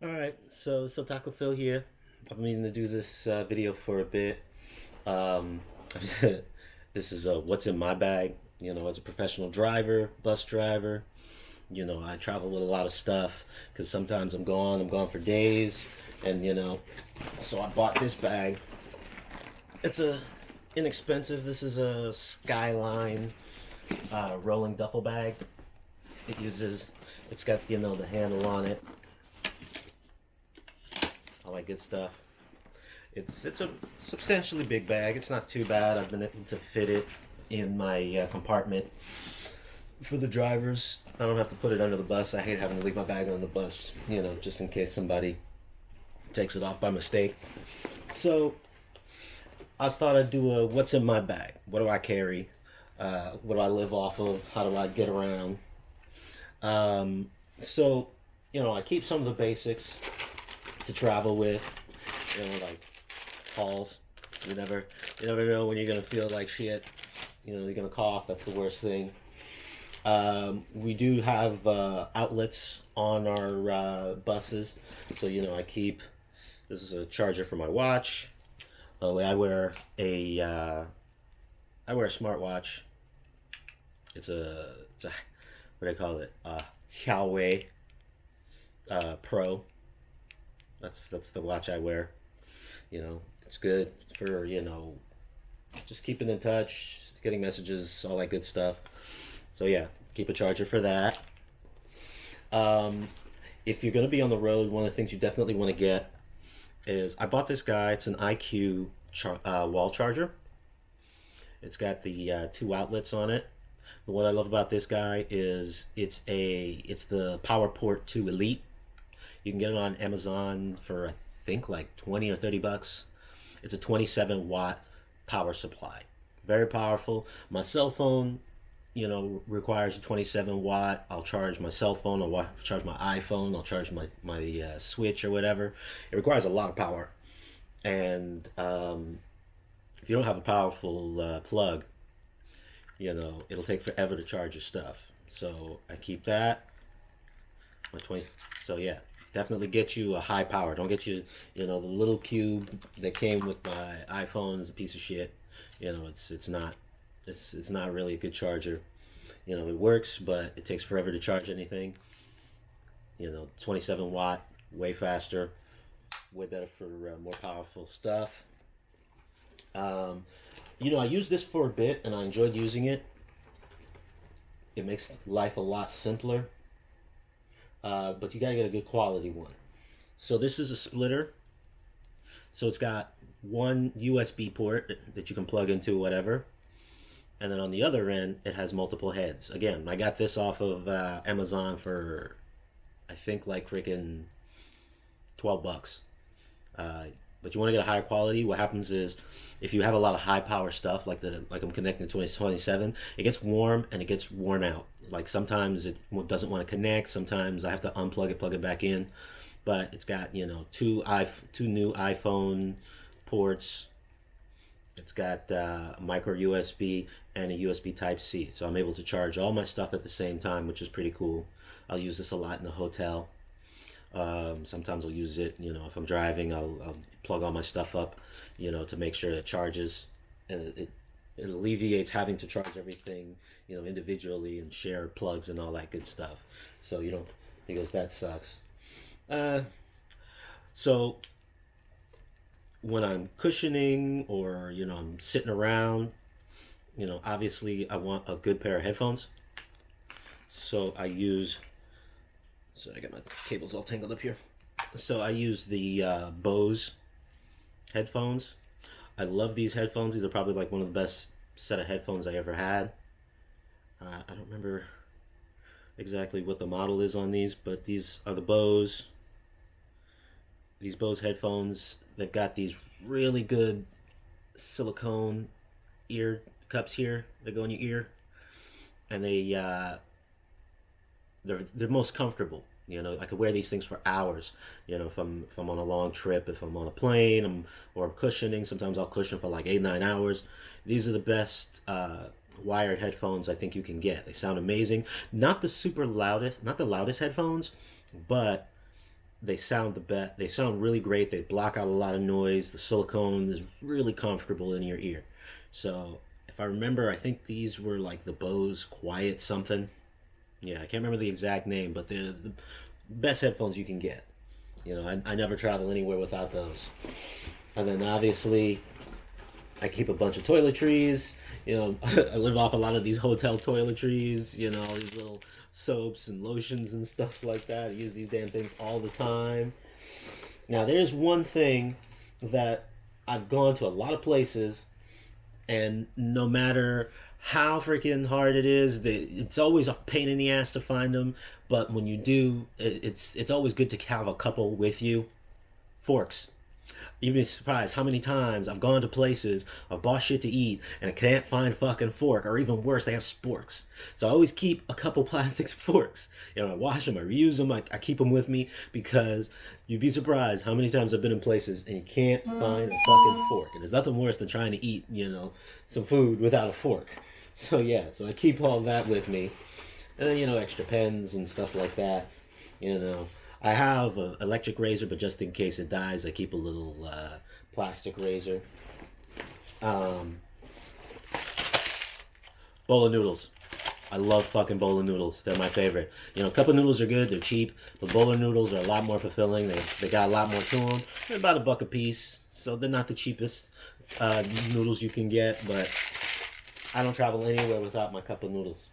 All right, so Taco Phil here. I've been meaning to do this video for a bit. Um, this is what's in my bag. You know, as a professional driver, bus driver, I travel with a lot of stuff because sometimes I'm gone for days, and so I bought this bag. It's a inexpensive. This is a Skyline rolling duffel bag. It's got the handle on it, all that good stuff. It's a substantially big bag. It's not too bad. I've been able to fit it in my compartment for the drivers. I don't have to put it under the bus. I hate having to leave my bag on the bus, just in case somebody takes it off by mistake. So I thought I'd do a what's in my bag. What do I carry? What do I live off of? How do I get around? So I keep some of the basics to travel with. Like calls. You never know when you're gonna feel like shit. You're gonna cough. That's the worst thing. We do have outlets on our buses, so I keep. This is a charger for my watch. I wear a smartwatch. It's a what do I call it? Huawei Pro. That's the watch I wear. It's good for just keeping in touch, getting messages, all that good stuff. So yeah, keep a charger for that. Um, if you're gonna be on the road, one of the things you definitely want to get is I bought this guy. It's an wall charger. It's got the two outlets on it. But what I love about this guy is it's the PowerPort 2 Elite. You can get it on Amazon for I think like 20 or 30 bucks. It's a 27-watt power supply. Very powerful. My cell phone, requires a 27-watt. I'll charge my cell phone, I'll charge my iPhone, I'll charge my Switch or whatever. It requires a lot of power. And if you don't have a powerful plug, it'll take forever to charge your stuff. So I keep that. My 20. So yeah, definitely get you a high power. Don't get you, the little cube that came with my iPhone is a piece of shit. It's not really a good charger. It works, but it takes forever to charge anything. 27 watt, way faster, way better for more powerful stuff. I used this for a bit and I enjoyed using it. It makes life a lot simpler, but you gotta get a good quality one. So this is a splitter. So it's got one USB port that you can plug into whatever, and then on the other end it has multiple heads. Again, I got this off of Amazon for I think like freaking 12 bucks. But you want to get a higher quality. What happens is if you have a lot of high power stuff like I'm connecting to 2027, it gets warm and it gets worn out. Like sometimes it doesn't want to connect. Sometimes I have to unplug it, plug it back in. But it's got two new iPhone ports. It's got micro USB and a USB Type C, so I'm able to charge all my stuff at the same time, which is pretty cool. I'll use this a lot in a hotel. Sometimes I'll use it, if I'm driving, I'll plug all my stuff up, to make sure it charges, and it alleviates having to charge everything, individually and share plugs and all that good stuff. So because that sucks. Uh, so when I'm cushioning or I'm sitting around, obviously I want a good pair of headphones. So I got my cables all tangled up here. So I use the Bose headphones. I love these headphones. These are probably like one of the best set of headphones I ever had. I don't remember exactly what the model is on these, but these are these Bose headphones. They've got these really good silicone ear cups here that go in your ear, and they're most comfortable. I could wear these things for hours. If I'm on a long trip, if I'm on a plane, or I'm cushioning. Sometimes I'll cushion for like 8 9 hours. These are the best wired headphones I think you can get. They sound amazing. Not the super loudest, not the loudest headphones, but They sound the best. They sound really great. They block out a lot of noise. The silicone is really comfortable in your ear. So if I remember, I think these were like the Bose Quiet something. Yeah, I can't remember the exact name, but they're the best headphones you can get. You know, I never travel anywhere without those. And then obviously, I keep a bunch of toiletries. You know, I live off a lot of these hotel toiletries. You know, these little soaps and lotions and stuff like that. I use these damn things all the time. Now, there's one thing that I've gone to a lot of places, and no matter how freaking hard it is, it's always a pain in the ass to find them. But when you do, it's always good to have a couple with you. Forks. You'd be surprised how many times I've gone to places, I've bought shit to eat, and I can't find a fucking fork, or even worse, they have sporks. So I always keep a couple plastic forks. You know, I wash them, I reuse them, I keep them with me, because you'd be surprised how many times I've been in places and you can't find a fucking fork. And there's nothing worse than trying to eat, you know, some food without a fork. So yeah, so I keep all that with me. And then, you know, extra pens and stuff like that, you know. I have an electric razor, but just in case it dies, I keep a little plastic razor. Bowl of noodles. I love fucking bowl of noodles. They're my favorite. You know, cup of noodles are good. They're cheap. But bowl of noodles are a lot more fulfilling. They got a lot more to them. They're about $1 a piece. So they're not the cheapest noodles you can get. But I don't travel anywhere without my cup of noodles.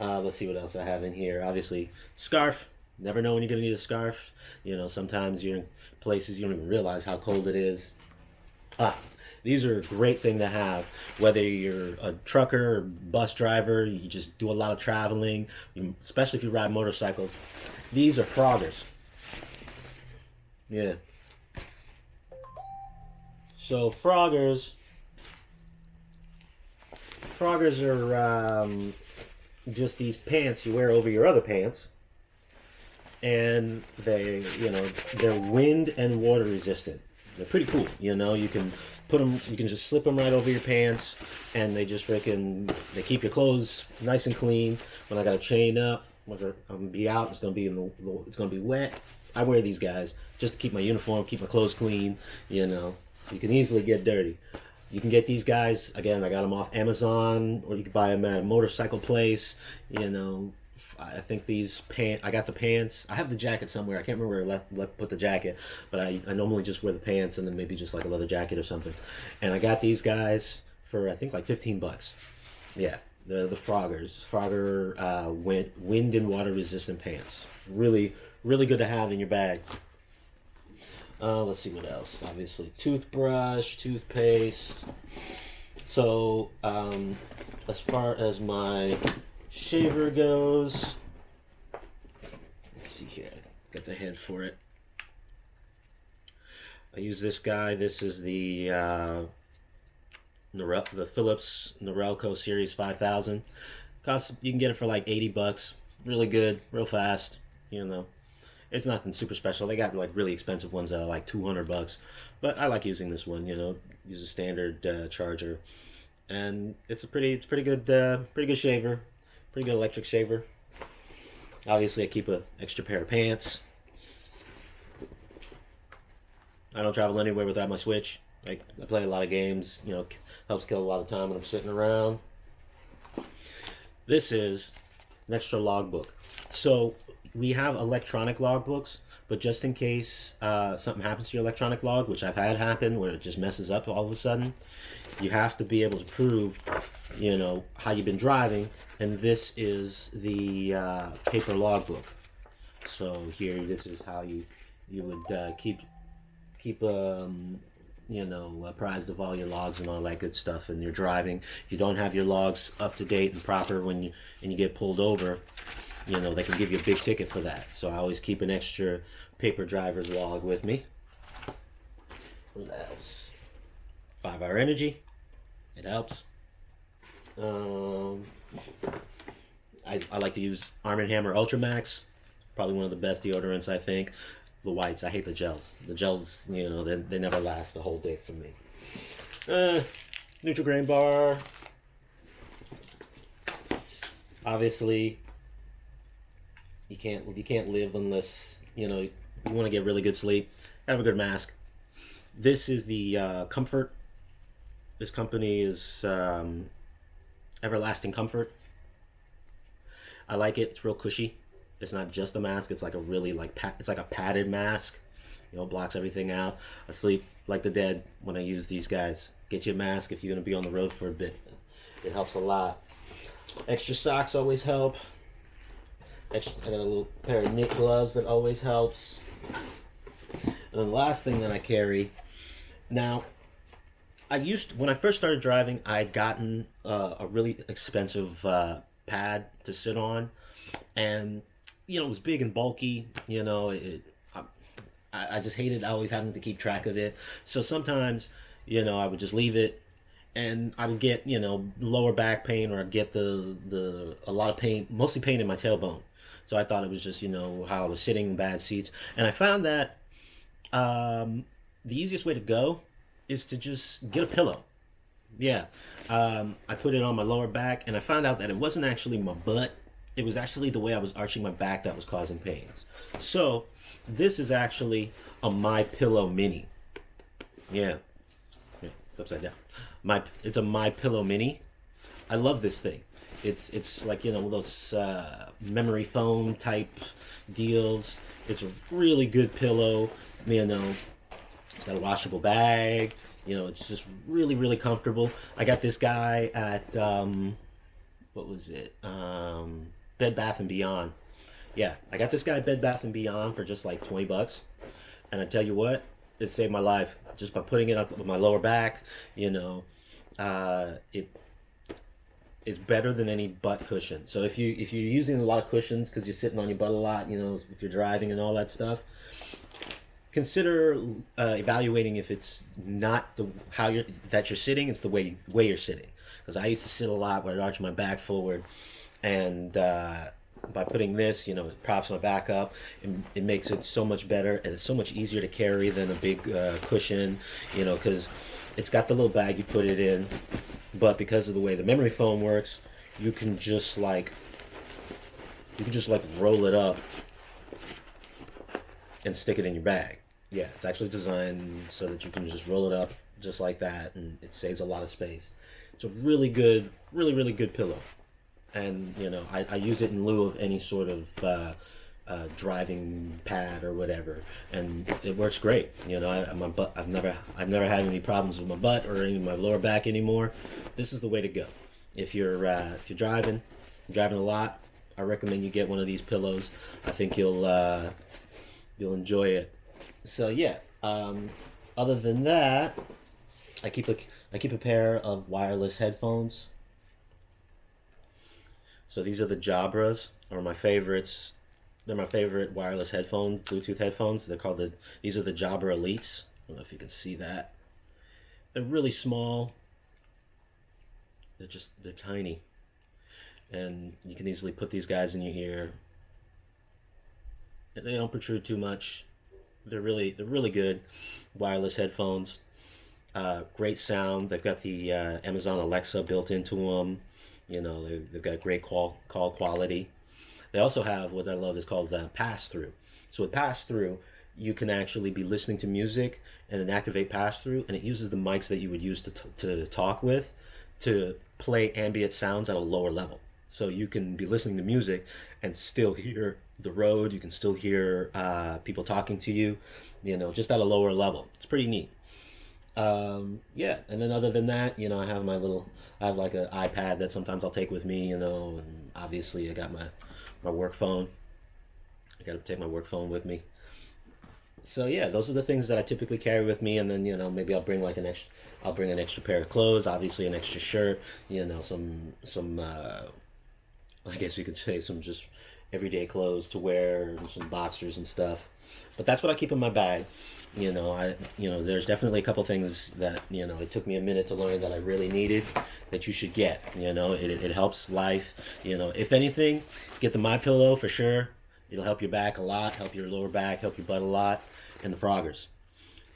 Let's see what else I have in here. Obviously, scarf. Never know when you're going to need a scarf. You know, sometimes you're in places you don't even realize how cold it is. These are a great thing to have. Whether you're a trucker or bus driver, you just do a lot of traveling, especially if you ride motorcycles. These are Froggers. Yeah. So Froggers are just these pants you wear over your other pants. And they're wind and water resistant. They're pretty cool. You know, you can put them, you can just slip them right over your pants, and they just they keep your clothes nice and clean. When I got to chain up, whether I'm gonna be out, it's gonna be it's gonna be wet. I wear these guys just to keep my uniform, keep my clothes clean. You know, you can easily get dirty. You can get these guys again. I got them off Amazon, or you can buy them at a motorcycle place. You know. I think these pants, I got the pants. I have the jacket somewhere. I can't remember where I put the jacket, but I normally just wear the pants and then maybe just like a leather jacket or something. And I got these guys for, I think, like $15. Yeah, the Froggers. Frogger wind and water resistant pants. Really, really good to have in your bag. Let's see what else. Obviously, toothbrush, toothpaste. So, as far as my shaver goes, let's see here. Got the head for it. I use this guy. This is the Philips Norelco Series 5000. You can get it for like $80. Really good, real fast. You know, it's nothing super special. They got like really expensive ones that are like $200, but I like using this one. You know, use a standard charger, and it's a pretty good shaver. Pretty good electric shaver. Obviously, I keep an extra pair of pants. I don't travel anywhere without my Switch. I play a lot of games. You know, helps kill a lot of time when I'm sitting around. This is an extra logbook. So we have electronic logbooks, but just in case something happens to your electronic log, which I've had happen, where it just messes up all of a sudden, you have to be able to prove, you know, how you've been driving. And this is the paper logbook. So here, this is how you would keep apprised of all your logs and all that good stuff. And you're driving. If you don't have your logs up to date and proper when you get pulled over, you know, they can give you a big ticket for that. So I always keep an extra paper driver's log with me. What else? 5-hour energy. It helps. I like to use Arm & Hammer Ultra Max. Probably one of the best deodorants, I think. The whites. I hate the gels. The gels, you know, they never last the whole day for me. Nutri-Grain bar. Obviously, you can't live unless, you know, you want to get really good sleep, have a good mask. This is the Comfort. This company is Everlasting Comfort. I like it. It's real cushy. It's not just a mask. It's like a really it's like a padded mask. You know, blocks everything out. I sleep like the dead when I use these guys. Get you a mask if you're gonna be on the road for a bit. It helps a lot. Extra socks always help. I got a little pair of knit gloves that always helps. And then the last thing that I carry. Now, when I first started driving, I had gotten a really expensive pad to sit on, and you know, it was big and bulky. You know, I just hated always having to keep track of it. So sometimes, you know, I would just leave it, and I would get, you know, lower back pain, or I'd get a lot of pain, mostly pain in my tailbone. So I thought it was just, you know, how I was sitting in bad seats, and I found that the easiest way to go is to just get a pillow. Yeah, I put it on my lower back, and I found out that it wasn't actually my butt. It was actually the way I was arching my back that was causing pains. So this is actually a My Pillow Mini. Yeah, it's upside down. It's a My Pillow Mini. I love this thing. It's like, you know, those memory foam type deals. It's a really good pillow. You know, it's got a washable bag. You know, it's just really, really comfortable. I got this guy at what was it? Bed Bath and Beyond. Yeah, I got this guy at Bed Bath and Beyond for just like $20, and I tell you what, it saved my life just by putting it up with my lower back. You know, it's better than any butt cushion. So if you're using a lot of cushions because you're sitting on your butt a lot, you know, if you're driving and all that stuff, consider evaluating if it's not that you're sitting, it's the way you're sitting. Because I used to sit a lot where I arch my back forward, and by putting this, you know, it props my back up, and it makes it so much better, and it's so much easier to carry than a big cushion, you know, because it's got the little bag you put it in, but because of the way the memory foam works, you can just like roll it up and stick it in your bag. Yeah, it's actually designed so that you can just roll it up just like that, and it saves a lot of space. It's a really good, really good pillow. And, you know, I use it in lieu of any sort of driving pad or whatever, and it works great. You know, I've never had any problems with my butt or any of my lower back anymore. This is the way to go. If you're driving a lot, I recommend you get one of these pillows. I think you'll enjoy it. So yeah. Other than that, I keep a pair of wireless headphones. So these are the Jabras, are my favorites. They're my favorite wireless Bluetooth headphones. These are the Jabra Elites. I don't know if you can see that. They're really small. They're tiny. And you can easily put these guys in your ear. They don't protrude too much. They're really good wireless headphones. Great sound. They've got the Amazon Alexa built into them. You know, they've got great call quality. They also have what I love is called pass-through. So with pass-through, you can actually be listening to music and then activate pass-through, and it uses the mics that you would use to talk with to play ambient sounds at a lower level. So you can be listening to music and still hear the road. You can still hear people talking to you, you know, just at a lower level. It's pretty neat. Yeah, and then other than that, you know, I have like an iPad that sometimes I'll take with me, you know, and obviously I got my work phone. I got to take my work phone with me. So yeah, those are the things that I typically carry with me, and then, you know, maybe I'll bring an extra pair of clothes, obviously an extra shirt, you know, some I guess you could say some just everyday clothes to wear, and some boxers and stuff. But that's what I keep in my bag. You know, there's definitely a couple things that, you know, it took me a minute to learn that I really needed that you should get. You know, it helps life. You know, if anything, get the My Pillow for sure. It'll help your back a lot, help your lower back, help your butt a lot, and the Froggers.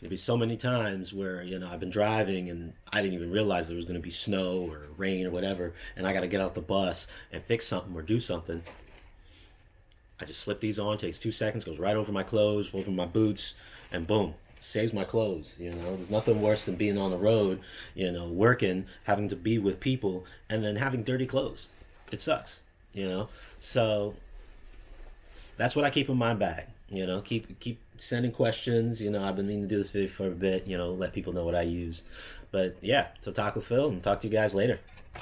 There'll be so many times where, you know, I've been driving and I didn't even realize there was going to be snow or rain or whatever, and I got to get out the bus and fix something or do something. I just slip these on, takes 2 seconds, goes right over my clothes, over my boots, and boom, saves my clothes. There's nothing worse than being on the road, working, having to be with people, and then having dirty clothes. It sucks. So that's what I keep in my bag. Keep sending questions. I've been meaning to do this video for a bit. Let people know what I use. But yeah, so Taco Phil, and talk to you guys later.